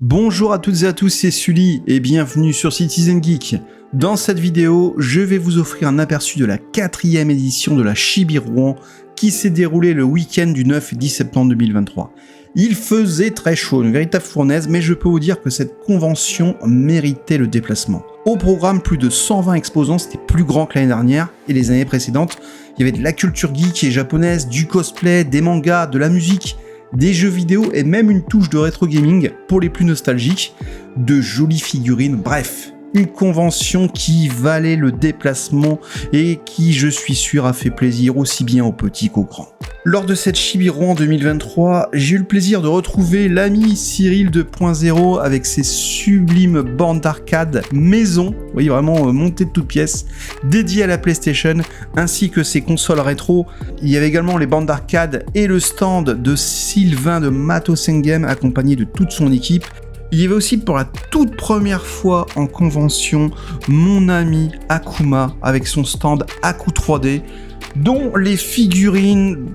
Bonjour à toutes et à tous, c'est Sully et bienvenue sur Citizen Geek. Dans cette vidéo, je vais vous offrir un aperçu de la 4e édition de la Chibi Rouen qui s'est déroulée le week-end du 9 et 10 septembre 2023. Il faisait très chaud, une véritable fournaise, mais je peux vous dire que cette convention méritait le déplacement. Au programme, plus de 120 exposants, c'était plus grand que l'année dernière et les années précédentes. Il y avait de la culture geek et japonaise, du cosplay, des mangas, de la musique, des jeux vidéo et même une touche de rétro gaming pour les plus nostalgiques, de jolies figurines, bref, une convention qui valait le déplacement et qui, je suis sûr, a fait plaisir aussi bien aux petits qu'aux grands. Lors de cette Chibi Rouen 2023, j'ai eu le plaisir de retrouver l'ami Cyril 2.0 avec ses sublimes bornes d'arcade maison, vous voyez vraiment montées de toutes pièces, dédiées à la PlayStation, ainsi que ses consoles rétro. Il y avait également les bornes d'arcade et le stand de Sylvain de Matos Game accompagné de toute son équipe. Il y avait aussi pour la toute première fois en convention mon ami Akuma avec son stand Aku 3D, dont les figurines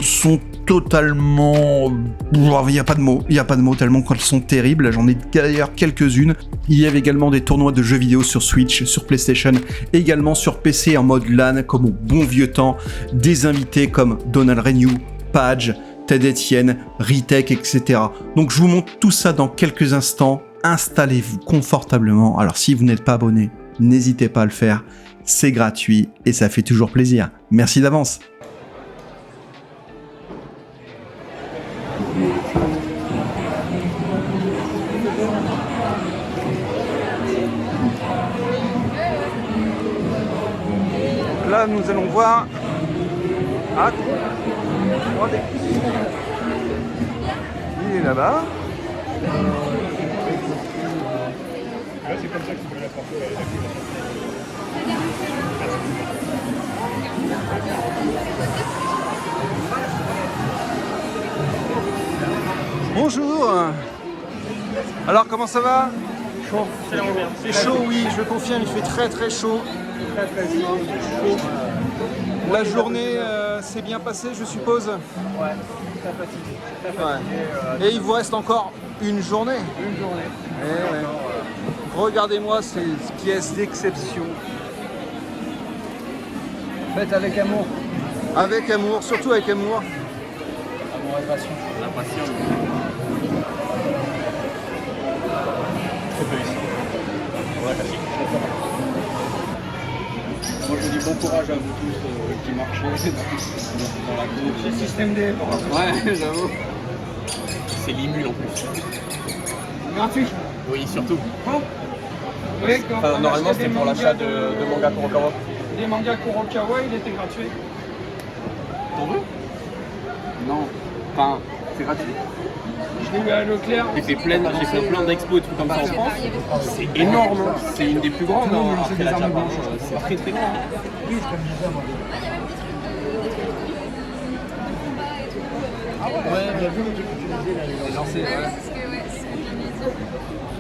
sont totalement... Il n'y a pas de mots tellement qu'elles sont terribles, j'en ai d'ailleurs quelques-unes. Il y avait également des tournois de jeux vidéo sur Switch, sur PlayStation, également sur PC en mode LAN comme au bon vieux temps, des invités comme Donald Renew, Page, Ted Etienne, Ritek, etc. Donc je vous montre tout ça dans quelques instants, installez-vous confortablement. Alors si vous n'êtes pas abonné, n'hésitez pas à le faire, c'est gratuit et ça fait toujours plaisir. Merci d'avance. Là nous allons voir Aku 3D. Il est là-bas. Là, c'est comme ça que tu peux la porter. Bonjour. Alors comment ça va? Chaud, C'est chaud, oui, je confirme, il fait très très chaud. très chaud. La journée s'est bien passée, je suppose. Ouais, très fatigué. Et il vous reste encore une journée. Une journée. Eh ouais. Regardez-moi ces pièces d'exception. Faites avec amour. Avec amour, surtout avec amour. Amour et passion. La passion. C'est peu ici. Ouais, classique. Moi je dis bon courage à vous tous qui marchez dans la cour. C'est le système D. Ouais, j'avoue. C'est l'imule en plus. Gratuit. Oui, surtout. Bon. Oui, enfin, normalement c'était pour l'achat de manga Kurokawa. Des mangas Kurokawa, il était gratuit. T'en veux? Non. Enfin, c'est gratuit. Je l'ai eu à Leclerc. J'ai fait plein d'expos et trucs comme ça en France. C'est énorme, hein. C'est une des plus grandes. Après la Japan, c'est très très grand. Oui, c'est comme ça, moi. Ouais, j'ai vu le truc utilisé là, les lancers.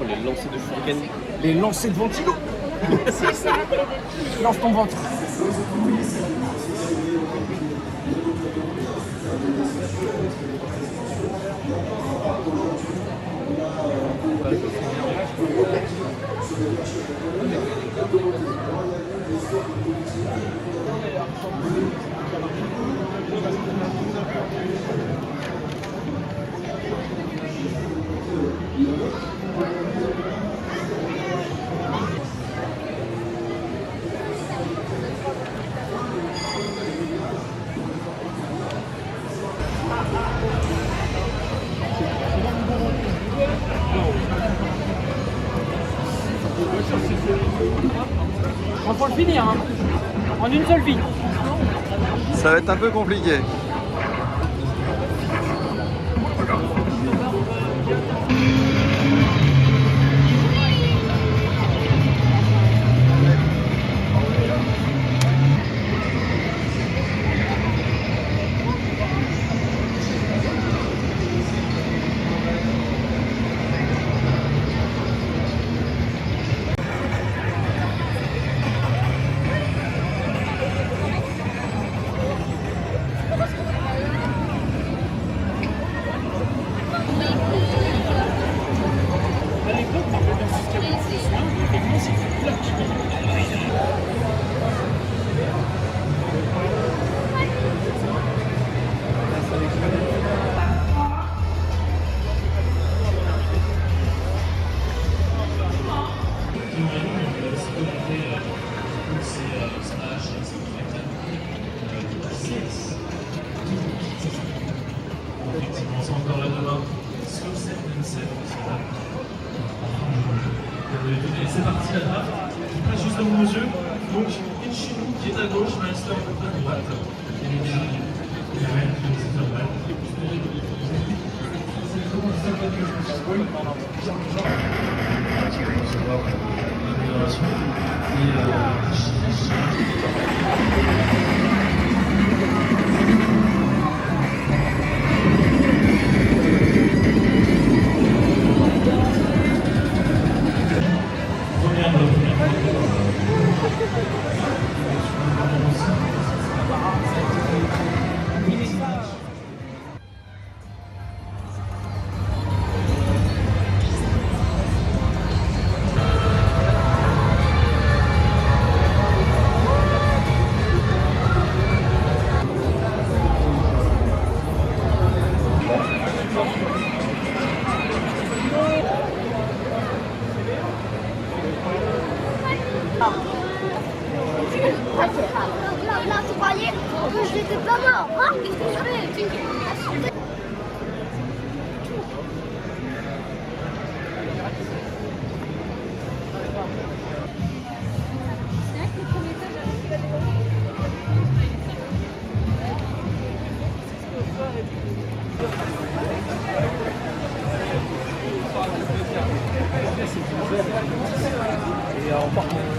Les lancers de shuriken. Les lancers de ventilo. C'est ça. Lance ton ventre. On peut le finir, hein. En une seule vie. Ça va être un peu compliqué. À l'époque, on avait un système de soins, effectivement, c'est là qui Effectivement, c'est encore là demain. Sur cette même scène, c'est parti la draft qui passe juste devant nos yeux. Donc, Inchinu qui est à gauche, Maelstrom à droite. Et les gars, qui est normal. Là, tu croyais que je n'étais pas mort, hein?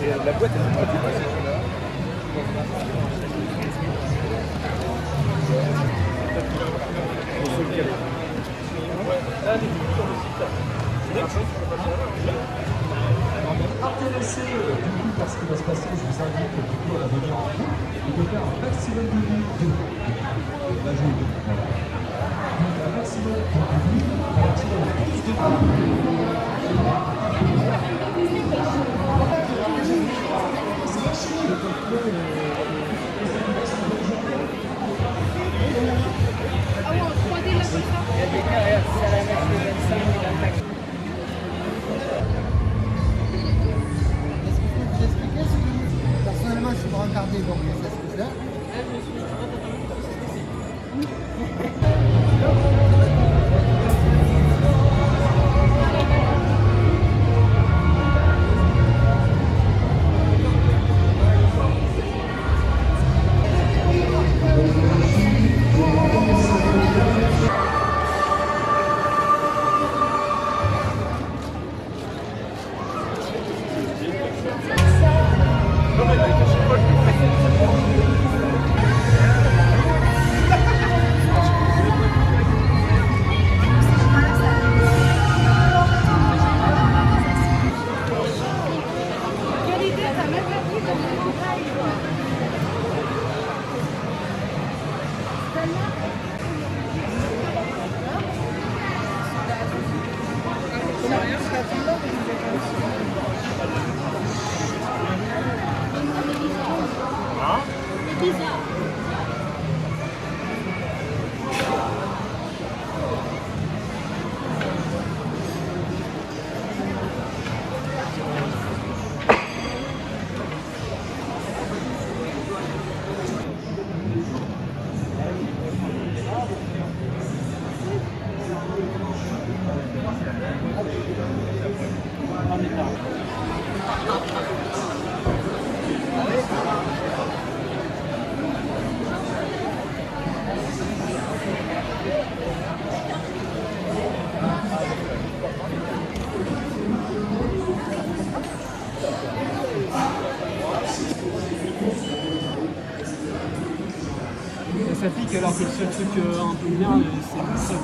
Et la boîte, elle est pas dépassée. Intéressé du coup par ce qui va se passer, je vous invite du coup à venir en groupe et de faire un maximum de vues. On va jouer deux. Voilà. Donc un maximum de vues, un maximum de plus de Personnellement, je suis brancardé, donc c'est ce que je fais. Ça pique alors que le seul truc un peu bien, c'est le seul.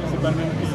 C'est pas le même prix.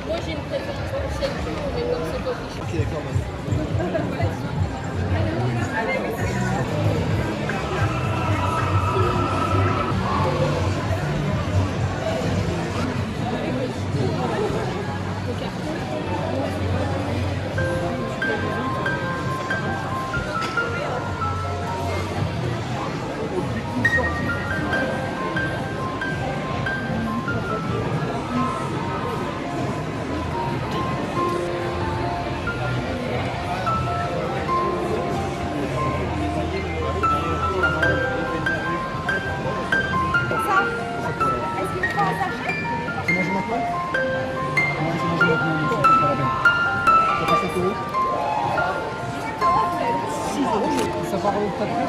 Moi j'ai une préférence pour celle-ci, mais comme c'est pas fichu. Ok, d'accord, vas-y. Est-ce qu'il faut un sachet? Tu manges maintenant? Non, tu manges maintenant, mais c'est pas la peine. Ça passe 7 euros? 6 euros, ça part au tapis.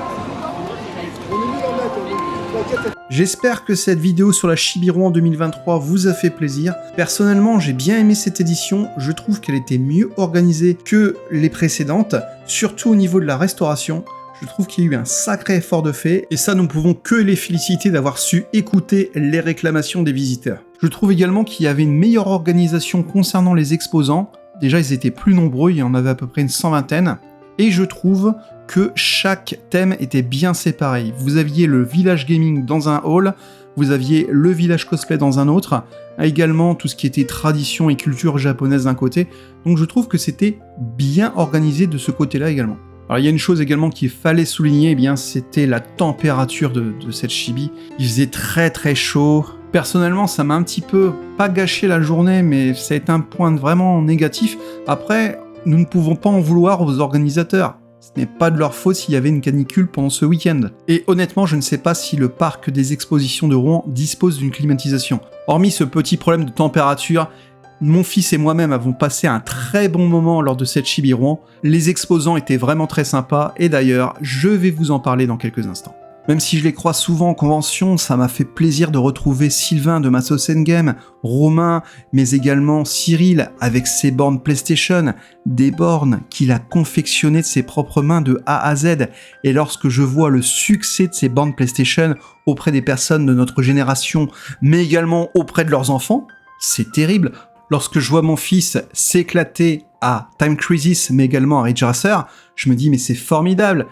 On est mis en net, t'inquiète. J'espère que cette vidéo sur la Chibi Rouen 2023 vous a fait plaisir. Personnellement, j'ai bien aimé cette édition. Je trouve qu'elle était mieux organisée que les précédentes, surtout au niveau de la restauration. Je trouve qu'il y a eu un sacré effort de fait, et ça, nous ne pouvons que les féliciter d'avoir su écouter les réclamations des visiteurs. Je trouve également qu'il y avait une meilleure organisation concernant les exposants. Déjà, ils étaient plus nombreux, il y en avait à peu près une 120aine. Et je trouve que chaque thème était bien séparé. Vous aviez le village gaming dans un hall, vous aviez le village cosplay dans un autre, également tout ce qui était tradition et culture japonaise d'un côté. Donc je trouve que c'était bien organisé de ce côté-là également. Alors il y a une chose également qu'il fallait souligner, eh bien c'était la température de cette chibi. Il faisait très très chaud. Personnellement, ça m'a un petit peu, pas gâché la journée, mais ça a été un point vraiment négatif. Après, nous ne pouvons pas en vouloir aux organisateurs. Ce n'est pas de leur faute s'il y avait une canicule pendant ce week-end. Et honnêtement, je ne sais pas si le parc des expositions de Rouen dispose d'une climatisation. Hormis ce petit problème de température, mon fils et moi-même avons passé un très bon moment lors de cette Chibi Rouen. Les exposants étaient vraiment très sympas, et d'ailleurs, je vais vous en parler dans quelques instants. Même si je les croise souvent en convention, ça m'a fait plaisir de retrouver Sylvain de Massosen Game, Romain, mais également Cyril avec ses bornes PlayStation, des bornes qu'il a confectionnées de ses propres mains de A à Z. Et lorsque je vois le succès de ces bornes PlayStation auprès des personnes de notre génération, mais également auprès de leurs enfants, c'est terrible. Lorsque je vois mon fils s'éclater à Time Crisis, mais également à Ridge Racer, je me dis mais c'est formidable.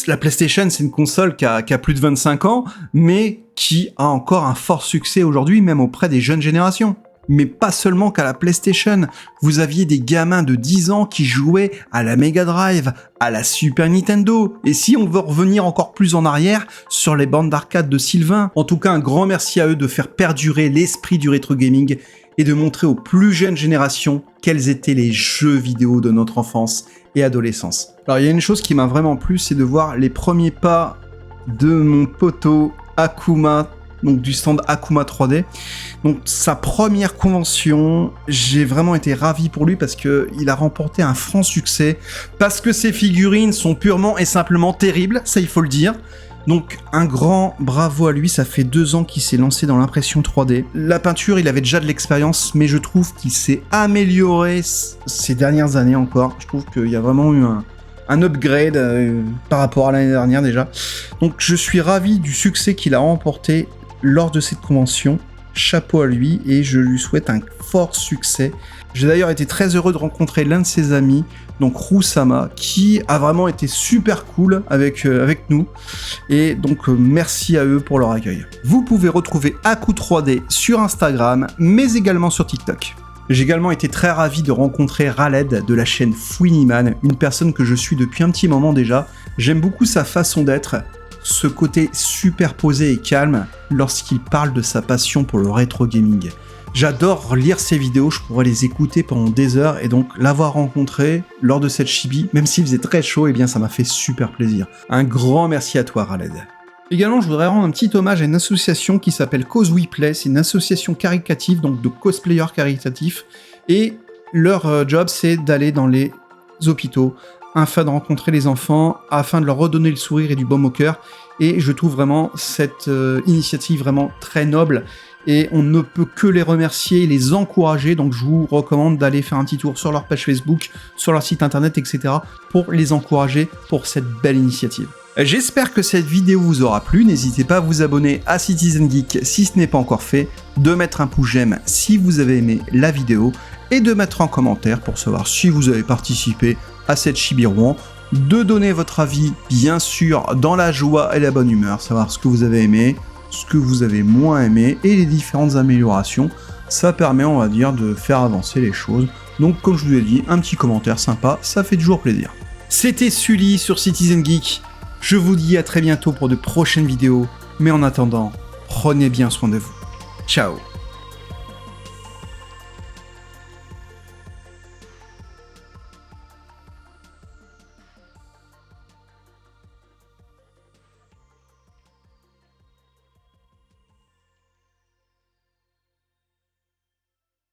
La PlayStation, c'est une console qui a plus de 25 ans, mais qui a encore un fort succès aujourd'hui, même auprès des jeunes générations. Mais pas seulement qu'à la PlayStation, vous aviez des gamins de 10 ans qui jouaient à la Mega Drive, à la Super Nintendo. Et si on veut revenir encore plus en arrière, sur les bandes d'arcade de Sylvain, en tout cas un grand merci à eux de faire perdurer l'esprit du rétro gaming et de montrer aux plus jeunes générations quels étaient les jeux vidéo de notre enfance et adolescence. Alors il y a une chose qui m'a vraiment plu, c'est de voir les premiers pas de mon poteau Akuma, donc du stand Akuma 3D. Donc sa première convention, j'ai vraiment été ravi pour lui parce que il a remporté un franc succès, parce que ses figurines sont purement et simplement terribles, ça il faut le dire. Donc un grand bravo à lui, ça fait 2 ans qu'il s'est lancé dans l'impression 3D. La peinture, il avait déjà de l'expérience, mais je trouve qu'il s'est amélioré ces dernières années encore. Je trouve qu'il y a vraiment eu un upgrade par rapport à l'année dernière déjà. Donc je suis ravi du succès qu'il a remporté lors de cette convention. Chapeau à lui et je lui souhaite un fort succès. J'ai d'ailleurs été très heureux de rencontrer l'un de ses amis, donc Rousama, qui a vraiment été super cool avec nous. Et donc merci à eux pour leur accueil. Vous pouvez retrouver Aku 3D sur Instagram, mais également sur TikTok. J'ai également été très ravi de rencontrer Raled de la chaîne Fwiniman, une personne que je suis depuis un petit moment déjà. J'aime beaucoup sa façon d'être, ce côté super posé et calme lorsqu'il parle de sa passion pour le rétro gaming. J'adore lire ses vidéos, je pourrais les écouter pendant des heures et donc l'avoir rencontré lors de cette chibi, même s'il faisait très chaud, eh bien ça m'a fait super plaisir. Un grand merci à toi Raled. Également, je voudrais rendre un petit hommage à une association qui s'appelle Cause We Play, c'est une association caritative, donc de cosplayers caritatifs, et leur job c'est d'aller dans les hôpitaux afin de rencontrer les enfants, afin de leur redonner le sourire et du baume au cœur, et je trouve vraiment cette initiative vraiment très noble et on ne peut que les remercier et les encourager. Donc je vous recommande d'aller faire un petit tour sur leur page Facebook, sur leur site internet, etc. pour les encourager pour cette belle initiative. J'espère que cette vidéo vous aura plu. N'hésitez pas à vous abonner à Citizen Geek si ce n'est pas encore fait, de mettre un pouce j'aime si vous avez aimé la vidéo et de mettre en commentaire pour savoir si vous avez participé à cette Chibi Rouen, de donner votre avis bien sûr dans la joie et la bonne humeur, savoir ce que vous avez aimé, ce que vous avez moins aimé et les différentes améliorations. Ça permet, on va dire, de faire avancer les choses. Donc comme je vous ai dit, un petit commentaire sympa, ça fait toujours plaisir. C'était Sully sur Citizen Geek. Je vous dis à très bientôt pour de prochaines vidéos, mais en attendant, prenez bien soin de vous. Ciao.